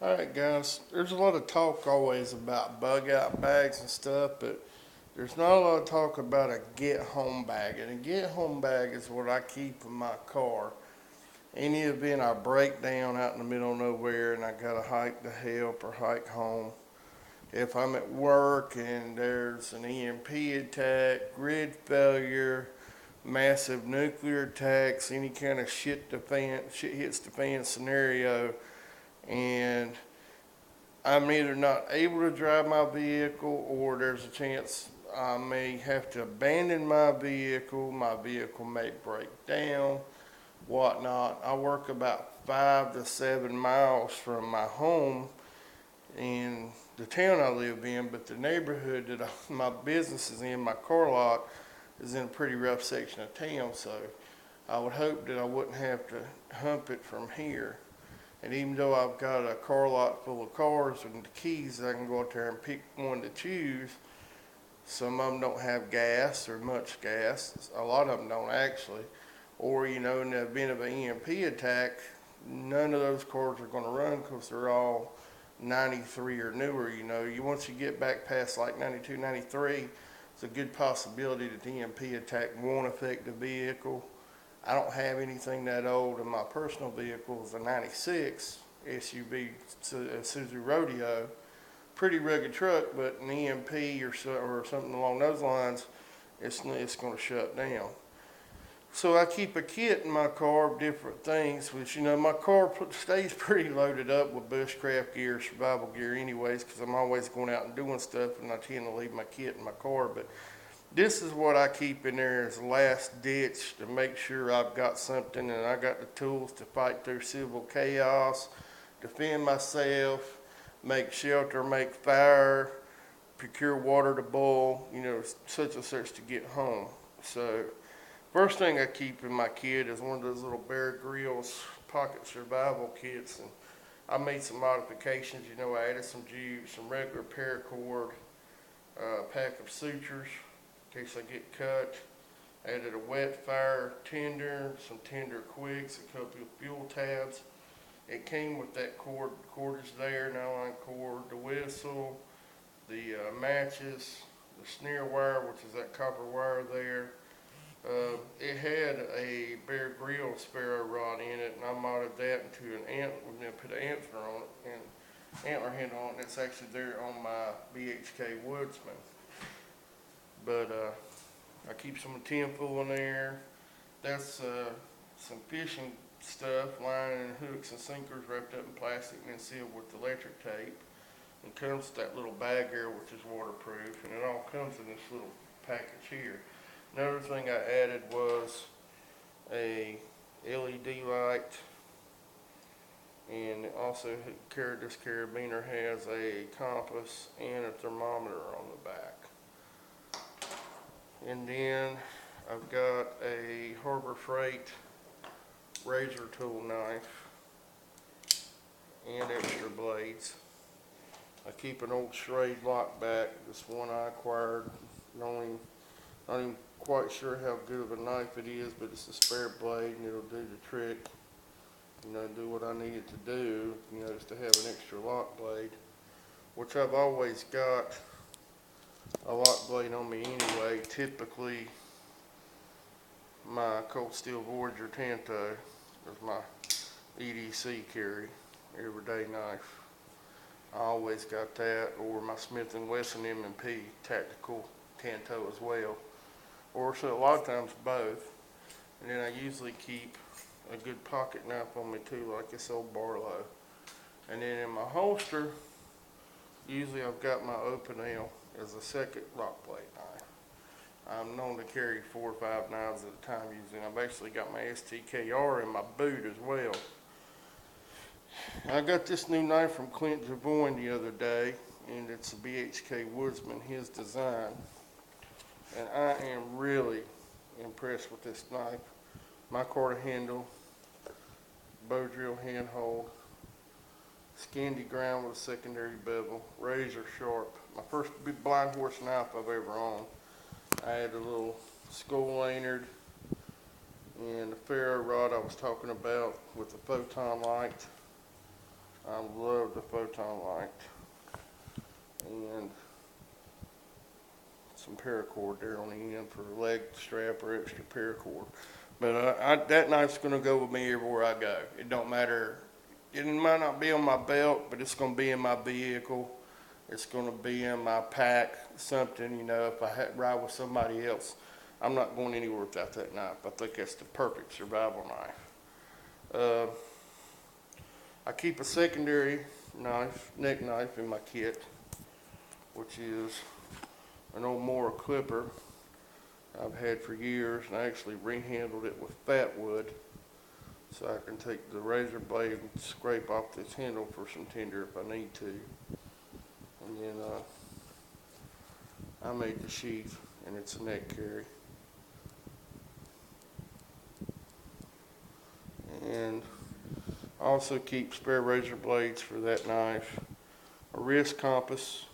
Alright guys, there's a lot of talk always about bug out bags and stuff, but there's not a lot of talk about a get home bag. And a get home bag is what I keep in my car. Any event I break down out in the middle of nowhere and I gotta hike to help or hike home. If I'm at work and there's an EMP attack, grid failure, massive nuclear attacks, any kind of shit hits the fan scenario, and I'm either not able to drive my vehicle or there's a chance I may have to abandon my vehicle may break down, whatnot. I work about 5 to 7 miles from my home in the town I live in, but the neighborhood that my business is in, my car lot, is in a pretty rough section of town, so I would hope that I wouldn't have to hump it from here. And even though I've got a car lot full of cars and the keys, I can go out there and pick one to choose. Some of them don't have gas or much gas. A lot of them don't actually. Or, in the event of an EMP attack, none of those cars are going to run because they're all 93 or newer. Once you get back past like 92, 93, it's a good possibility that the EMP attack won't affect the vehicle. I don't have anything that old, and my personal vehicle is a 96 SUV Suzuki Rodeo. Pretty rugged truck, but an EMP or something along those lines, it's going to shut down. So I keep a kit in my car of different things, which, my car stays pretty loaded up with bushcraft gear, survival gear anyways, because I'm always going out and doing stuff, and I tend to leave my kit in my car. But this is what I keep in there as last ditch to make sure I've got something and I got the tools to fight through civil chaos, defend myself, make shelter, make fire, procure water to boil, such and such to get home. So first thing I keep in my kit is one of those little Bear Grylls pocket survival kits, and I made some modifications. I added some jute, some regular paracord, a pack of sutures in case I get cut. Added a wet fire tinder, some tinder quicks, a couple of fuel tabs. It came with that cordage there, nylon cord, the whistle, the matches, the snare wire, which is that copper wire there. It had a Bear Grylls sparrow rod in it, and I modded that into an antler. We're going to put an antler on it and antler head on it. And it's actually there on my BHK Woodsman. But I keep some tin foil in there. That's some fishing stuff, line and hooks and sinkers wrapped up in plastic and then sealed with electric tape. And comes with that little bag here, which is waterproof, and it all comes in this little package here. Another thing I added was a LED light, and also this carabiner has a compass and a thermometer on the back. And then I've got a Harbor Freight razor tool knife and extra blades. I keep an old Schrade lock back, this one I acquired, not even quite sure how good of a knife it is, but it's a spare blade and it'll do the trick, do what I need it to do, just to have an extra lock blade, which I've always got a lock blade on me anyway. Typically, my Cold Steel Voyager Tanto is my EDC carry, everyday knife. I always got that, or my Smith & Wesson M&P tactical Tanto as well, or so a lot of times both. And then I usually keep a good pocket knife on me too, like this old Barlow. And then in my holster, usually I've got my Opinel as a second lock blade knife. I'm known to carry 4 or 5 knives at a time usually. I've actually got my STKR in my boot as well. I got this new knife from Clint Javoine the other day, and it's a BHK Woodsman, his design. And I am really impressed with this knife. Micarta handle, bow drill handhold, Scandi ground with a secondary bevel, razor sharp. My first big blind horse knife I've ever owned. I had a little skull lanyard and the ferro rod I was talking about with the photon light. I love the photon light. And some paracord there on the end for a leg strap or extra paracord. But that knife's going to go with me everywhere I go. It don't matter. It might not be on my belt, but it's going to be in my vehicle. It's going to be in my pack, something, you know, if I ride with somebody else. I'm not going anywhere without that knife. I think that's the perfect survival knife. I keep a secondary knife, neck knife in my kit, which is an old Mora clipper I've had for years, and I actually rehandled it with fat wood so I can take the razor blade and scrape off this handle for some tinder if I need to. And then I made the sheath, and it's a neck carry. And I also keep spare razor blades for that knife, a wrist compass.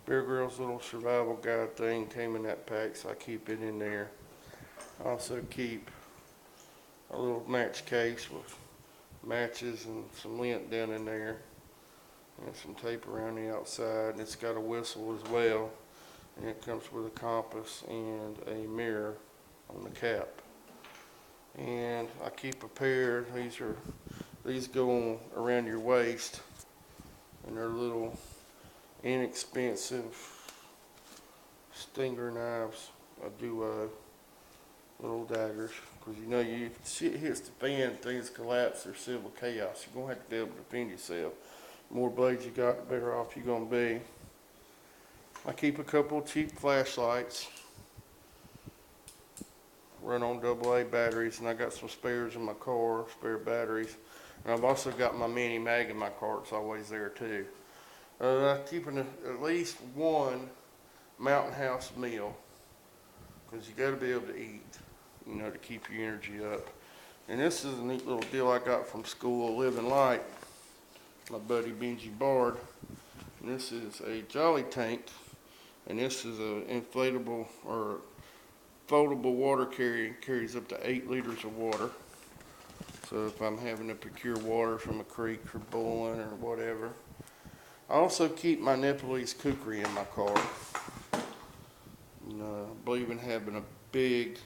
Bear Grylls little survival guide thing came in that pack, so I keep it in there. I also keep a little match case with matches and some lint down in there, and some tape around the outside. And it's got a whistle as well, and it comes with a compass and a mirror on the cap. And I keep a pair. These go on around your waist, and they're little inexpensive stinger knives. I do little daggers, because you know, you shit hits the fan, things collapse, there's civil chaos. You're gonna have to be able to defend yourself. The more blades you got, the better off you're gonna be. I keep a couple of cheap flashlights, run on AA batteries, and I got some spares in my car, spare batteries. And I've also got my mini mag in my car. It's always there too. Keeping at least one Mountain House meal, because you got to be able to eat, you know, to keep your energy up. And this is a neat little deal I got from School of Living Light, my buddy Benji Bard. And this is a Jolly Tank, and this is an inflatable or foldable water carrier. Carries up to 8 liters of water. So if I'm having to procure water from a creek for boiling or whatever. I also keep my Nepalese kukri in my car. I believe in having a big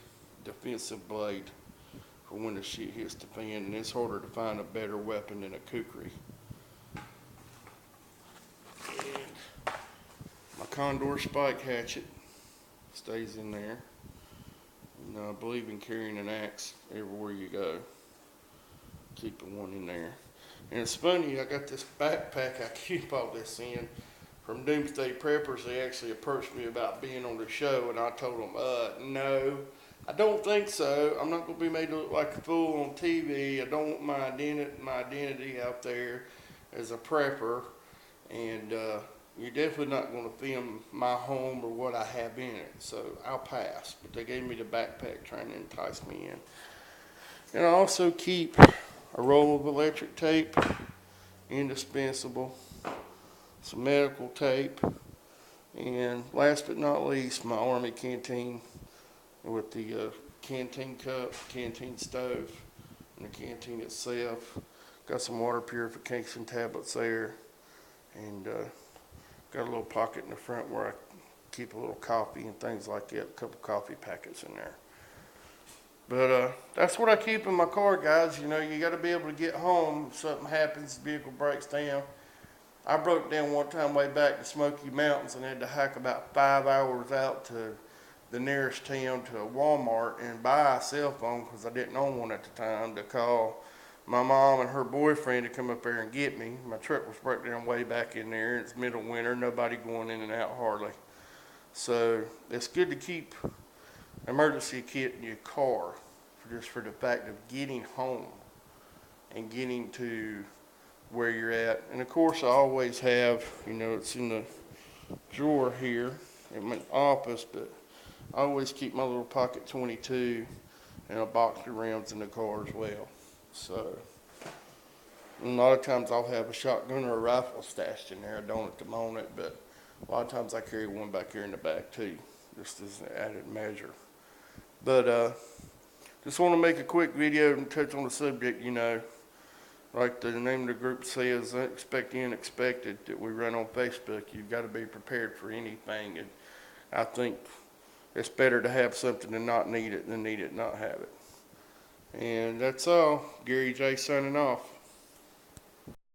defensive blade for when the shit hits the fan, and it's harder to find a better weapon than a kukri. And my Condor spike hatchet stays in there. I believe in carrying an axe everywhere you go. Keeping one in there. And it's funny, I got this backpack I keep all this in from Doomsday Preppers. They actually approached me about being on the show, and I told them, no, I don't think so. I'm not going to be made to look like a fool on TV. I don't want my identity out there as a prepper, and you're definitely not going to film my home or what I have in it, so I'll pass. But they gave me the backpack trying to entice me in. And I also keep a roll of electric tape, indispensable, some medical tape, and last but not least, my Army canteen with the canteen cup, canteen stove, and the canteen itself. Got some water purification tablets there, and got a little pocket in the front where I keep a little coffee and things like that, a couple coffee packets in there. But that's what I keep in my car, guys. You know, you got to be able to get home if something happens, the vehicle breaks down. I broke down one time way back to Smoky Mountains and had to hike about 5 hours out to the nearest town to a Walmart and buy a cell phone, because I didn't own one at the time, to call my mom and her boyfriend to come up there and get me. My truck was broke down way back in there. It's middle of winter, nobody going in and out hardly. So it's good to keep emergency kit in your car, just for the fact of getting home and getting to where you're at. And of course, I always have, you know, it's in the drawer here in my office, but I always keep my little pocket 22 and a box of rounds in the car as well. So a lot of times I'll have a shotgun or a rifle stashed in there. I don't at the moment, but a lot of times I carry one back here in the back too, just as an added measure. But just want to make a quick video and touch on the subject. You know, like the name of the group says, expect the unexpected that we run on Facebook. You've got to be prepared for anything. And I think it's better to have something and not need it than need it and not have it. And that's all. Gary J signing off.